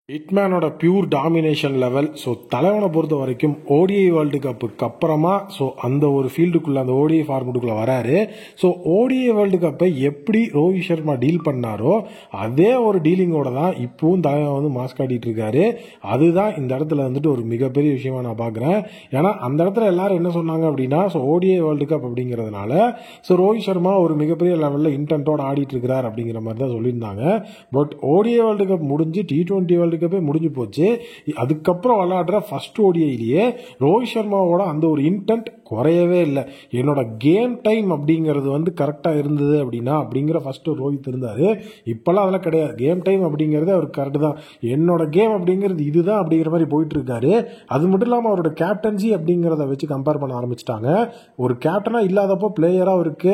ஹிட்மேனோட pure domination level. So தலைவனை பொறுத்த வரைக்கும் ஓடிஐ வேர்ல்டு கப்புக்கு அப்புறமா ஸோ அந்த ஒரு ஃபீல்டுக்குள்ள அந்த ஓடிஐ ஃபார்மெட்டுக்குள்ள வராரு. ஸோ ஓடிஐ வேர்ல்டு கப்பை எப்படி ரோஹித் சர்மா டீல் பண்ணாரோ அதே ஒரு டீலிங்கோட தான் இப்பவும் தலைவன் வந்து மாஸ்க் காட்டிட்டு இருக்காரு. அதுதான் இந்த இடத்துல வந்துட்டு ஒரு மிகப்பெரிய விஷயமா நான் பார்க்குறேன். ஏன்னா அந்த இடத்துல எல்லாரும் என்ன சொன்னாங்க அப்படின்னா, ஸோ ஓடிஐ வேர்ல்டு கப் அப்படிங்கிறதுனால ஸோ ரோஹித் சர்மா ஒரு மிகப்பெரிய லெவலில் இன்டென்ட்டோட ஆடிட்டு இருக்கிறார் அப்படிங்கிற மாதிரி தான் சொல்லியிருந்தாங்க. பட் ஓடிஐ வேர்ல்டு கப் முடிஞ்சு T20 வேர்ல்டு கப்பே முடிஞ்சு போச்சு. அதுக்கப்புறம் விளையாடுற ஃபர்ஸ்ட் ஓடிஐலேயே ரோஹித் சர்மாவோட அந்த ஒரு இன்டென்ட் குறையவே இல்லை. என்னோட கேம் டைம் அப்படிங்கிறது வந்து கரெக்டாக இருந்தது அப்படின்னா அப்படிங்கிற ஃபர்ஸ்ட் ரோஹித் இருந்தார். இப்பெல்லாம் அதெல்லாம் கிடையாது. கேம் டைம் அப்படிங்கிறது அவருக்கு கரெக்டு தான். என்னோட கேம் அப்படிங்கிறது இதுதான் அப்படிங்கிற மாதிரி போயிட்டு இருக்காரு. அது மட்டும் இல்லாமல் அவரோட கேப்டன்சி அப்படிங்கிறத வச்சு கம்பேர் பண்ண ஆரம்பிச்சிட்டாங்க. ஒரு கேப்டனாக இல்லாதப்போ பிளேயராக அவருக்கு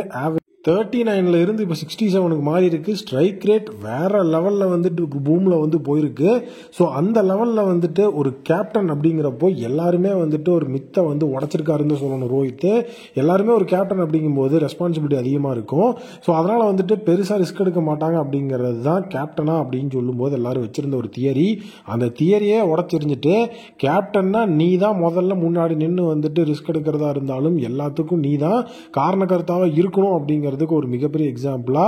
39 இருந்து இப்போ 67க்கு மாறி இருக்கு. ஸ்ட்ரைக் ரேட் வேற லெவலில் வந்துட்டு பூமில் வந்து போயிருக்கு. ஸோ அந்த லெவலில் வந்துட்டு ஒரு கேப்டன் அப்படிங்கிறப்போ எல்லாருமே வந்துட்டு ஒரு மித்தை வந்து உடச்சிருக்காருன்னு சொல்லணும் ரோஹித். எல்லாருமே ஒரு கேப்டன் அப்படிங்கும்போது ரெஸ்பான்சிபிலிட்டி அதிகமாக இருக்கும். ஸோ அதனால் வந்துட்டு பெருசாக ரிஸ்க் எடுக்க மாட்டாங்க அப்படிங்கிறது தான் கேப்டனா அப்படின்னு சொல்லும்போது எல்லாரும் வச்சிருந்த ஒரு தியரி. அந்த தியரியே உடச்சிருந்துட்டு கேப்டன்னா நீ தான் முதல்ல முன்னாடி நின்று வந்துட்டு ரிஸ்க் எடுக்கிறதா இருந்தாலும் எல்லாத்துக்கும் நீ தான் காரணக்கர்த்தாவாக இருக்கணும் அப்படிங்கிற ஒரு மிகப்பெரிய எக்ஸாம்பிளா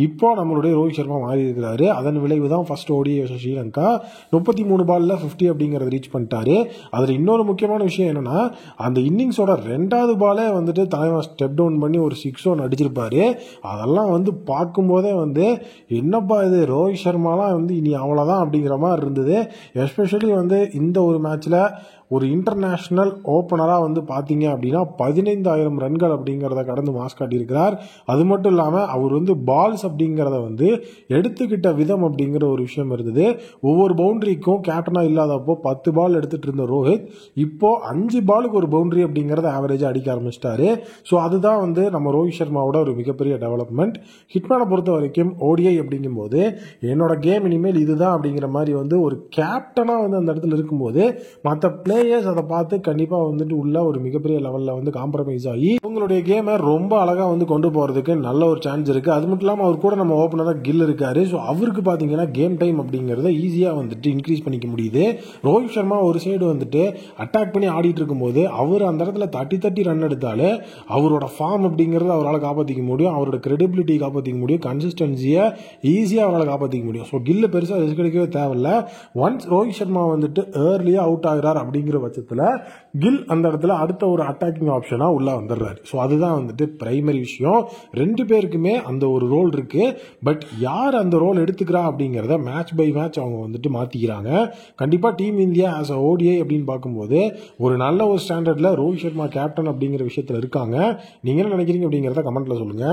இப்போ நம்மளுடைய ரோஹித் சர்மா மாறி இருக்கிறாரு. அதன் விளைவு தான் ஃபர்ஸ்ட் ஓடிஐ ஸ்ரீலங்கா 33 பால்ல 50 அப்படிங்கறத ரீச் பண்ணிட்டாரு. அதுல இன்னொரு முக்கியமான விஷயம் என்னன்னா, அந்த இன்னிங்ஸோட 2வது பாலே வந்துட்டு தலைவன் ஸ்டெப் டவுன் பண்ணி ஒரு 6 ரன் அடிச்சிருப்பாரு. அதெல்லாம் வந்து பார்க்கும்போதே வந்து என்னப்பா இது ரோஹித் சர்மாலாம் வந்து இனி அவ்வளவுதான் அப்படிங்கிற மாதிரி இருந்தது. எஸ்பெஷலி வந்து இந்த ஒரு மேட்ச்ல ஒரு இன்டர்நேஷனல் ஓப்பனராக வந்து பார்த்தீங்க அப்படின்னா 15,000 ரன்கள் அப்படிங்கிறத கடந்து மாஸ் காட்டியிருக்கிறார். அது மட்டும் இல்லாமல் அவர் வந்து பால்ஸ் அப்படிங்கிறத வந்து எடுத்துக்கிட்ட விதம் அப்படிங்கிற ஒரு விஷயம் இருந்தது. ஒவ்வொரு பவுண்டரிக்கும் கேப்டனாக இல்லாதப்போ 10 பால் எடுத்துட்டு இருந்த ரோஹித் இப்போ 5 பாலுக்கு ஒரு பவுண்டரி அப்படிங்கிறத ஆவரேஜாக அடிக்க ஆரம்பிச்சிட்டாரு. ஸோ அதுதான் வந்து நம்ம ரோஹித் சர்மாவோட ஒரு மிகப்பெரிய டெவலப்மெண்ட். ஹிட்மேனை பொறுத்த வரைக்கும் ஓடிஐ அப்படிங்கும்போது என்னோட கேம் இனிமேல் இதுதான் அப்படிங்கிற மாதிரி வந்து ஒரு கேப்டனாக வந்து அந்த இடத்துல இருக்கும்போது மற்ற பிளேயர்ஸ் அதை பார்த்து கண்டிப்பாக வந்துட்டு உள்ள ஒரு மிகப்பெரிய லெவலில் வந்து காம்ப்ரமைஸ் ஆகி உங்களுடைய கேமை ரொம்ப அழகாக வந்து கொண்டு போகிறதுக்கு நல்ல ஒரு சான்ஸ் இருக்குது. அது மட்டும் இல்லாமல் அவர் கூட நம்ம ஓப்பனராக கில் இருக்காரு. ஸோ அவருக்கு பார்த்தீங்கன்னா கேம் டைம் அப்படிங்கிறத ஈஸியாக வந்துட்டு இன்க்ரீஸ் பண்ணிக்க முடியுது. ரோஹித் சர்மா ஒரு சைடு வந்துட்டு அட்டாக் பண்ணி ஆடிட்டு இருக்கும்போது அவர் அந்த இடத்துல தட்டி ரன் எடுத்தாலே அவரோட ஃபார்ம் அப்படிங்கிறத அவரால் காப்பாற்றிக்க முடியும். அவரோட கிரெடிபிலிட்டி காப்பாற்றிக்க முடியும். கன்சிஸ்டன்சியை ஈஸியாக அவரால் காப்பாற்றிக்க முடியும். ஸோ கில்ல பெருசாக ரிஸ்க் எடுக்கவே தேவையில்லை. ஒன்ஸ் ரோஹித் சர்மா வந்துட்டு ஏர்லியாக அவுட் ஆகிறார் அப்படிங்கிற பட்சத்தில் கில் அந்த இடத்துல அடுத்த ஒரு அட்டாக்கிங் ஆப்ஷனா உள்ள வந்துடுறாரு. ஸோ அதுதான் வந்துட்டு பிரைமரி விஷயம். 2 பேருக்குமே அந்த ஒரு ரோல் இருக்கு. பட் யார் அந்த ரோல் எடுத்துக்கிறா அப்படிங்கிறத மேட்ச் பை மேட்ச் அவங்க வந்துட்டு மாத்திக்கிறாங்க. கண்டிப்பா team India as a ODI அப்படின்னு பார்க்கும்போது ஒரு நல்ல ஒரு ஸ்டாண்டர்ட்ல ரோஹித் சர்மா கேப்டன் அப்படிங்கிற விஷயத்துல இருக்காங்க. நீங்க என்ன நினைக்கிறீங்க அப்படிங்கிறத கமெண்ட்ல சொல்லுங்க.